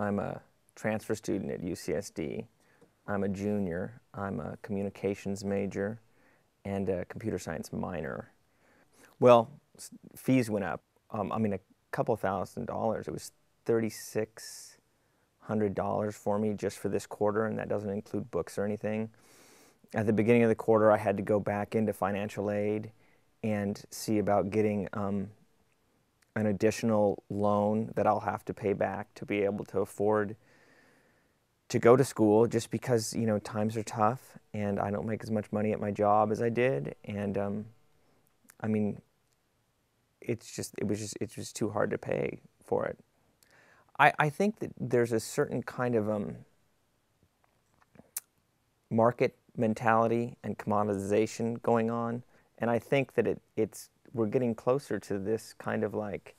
I'm a transfer student at UCSD. I'm a junior. I'm a communications major and a computer science minor. Well, fees went up. A couple $1,000s. It was $3,600 for me just for this quarter, and that doesn't include books or anything. At the beginning of the quarter, I had to go back into financial aid and see about getting an additional loan that I'll have to pay back to be able to afford to go to school, just because, times are tough and I don't make as much money at my job as I did. And it's just too hard to pay for it. I think that there's a certain kind of market mentality and commoditization going on, and I think that we're getting closer to this kind of like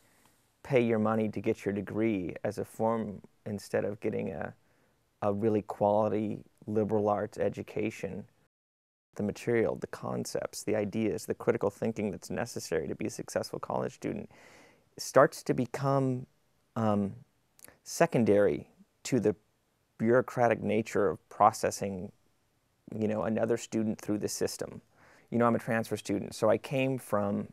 pay your money to get your degree as a form, instead of getting a really quality liberal arts education. The material, the concepts, the ideas, the critical thinking that's necessary to be a successful college student starts to become secondary to the bureaucratic nature of processing, another student through the system. I'm a transfer student, so I came from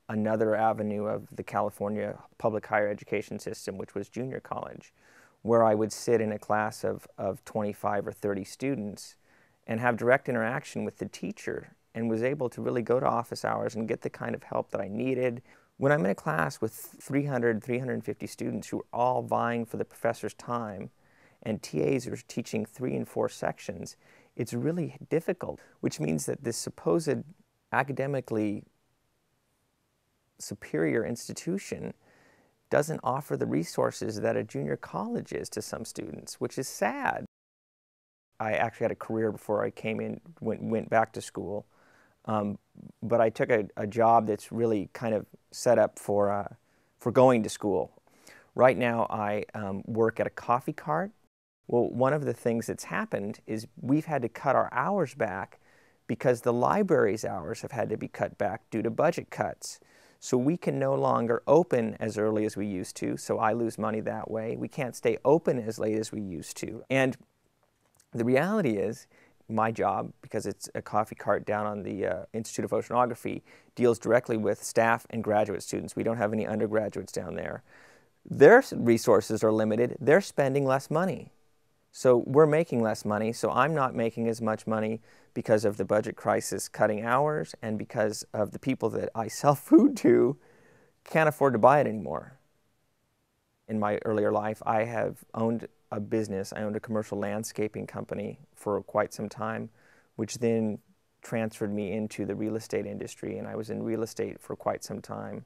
another avenue of the California public higher education system, which was junior college, where I would sit in a class of 25 or 30 students and have direct interaction with the teacher, and was able to really go to office hours and get the kind of help that I needed. When I'm in a class with 350 students who are all vying for the professor's time, and TAs are teaching 3 and 4 sections, it's really difficult, which means that this supposed academically superior institution doesn't offer the resources that a junior college is to some students, which is sad. I actually had a career before I went back to school, but I took a job that's really kind of set up for going to school. Right now I work at a coffee cart. Well, one of the things that's happened is we've had to cut our hours back because the library's hours have had to be cut back due to budget cuts. So we can no longer open as early as we used to, so I lose money that way. We can't stay open as late as we used to. And the reality is, my job, because it's a coffee cart down on the Institute of Oceanography, deals directly with staff and graduate students. We don't have any undergraduates down there. Their resources are limited. They're spending less money. So we're making less money, so I'm not making as much money because of the budget crisis cutting hours, and because of the people that I sell food to can't afford to buy it anymore. In my earlier life, I have owned a business. I owned a commercial landscaping company for quite some time, which then transferred me into the real estate industry, and I was in real estate for quite some time.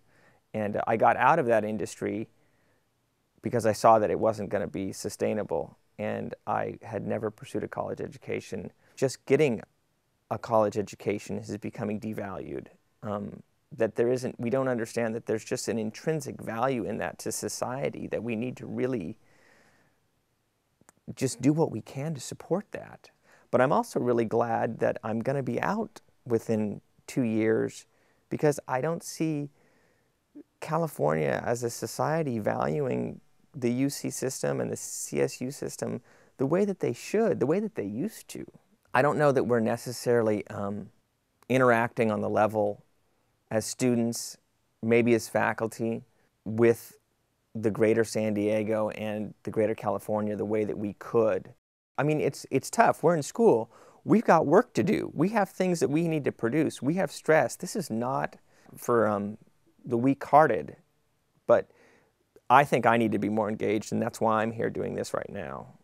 And I got out of that industry because I saw that it wasn't going to be sustainable, and I had never pursued a college education. Just getting a college education is becoming devalued. We don't understand that there's just an intrinsic value in that to society, that we need to really just do what we can to support that. But I'm also really glad that I'm going to be out within 2 years, because I don't see California as a society valuing the UC system and the CSU system the way that they should, the way that they used to. I don't know that we're necessarily interacting on the level as students, maybe as faculty, with the greater San Diego and the greater California the way that we could. I mean, it's tough. We're in school. We've got work to do. We have things that we need to produce. We have stress. This is not for the weak-hearted, but I think I need to be more engaged, and that's why I'm here doing this right now.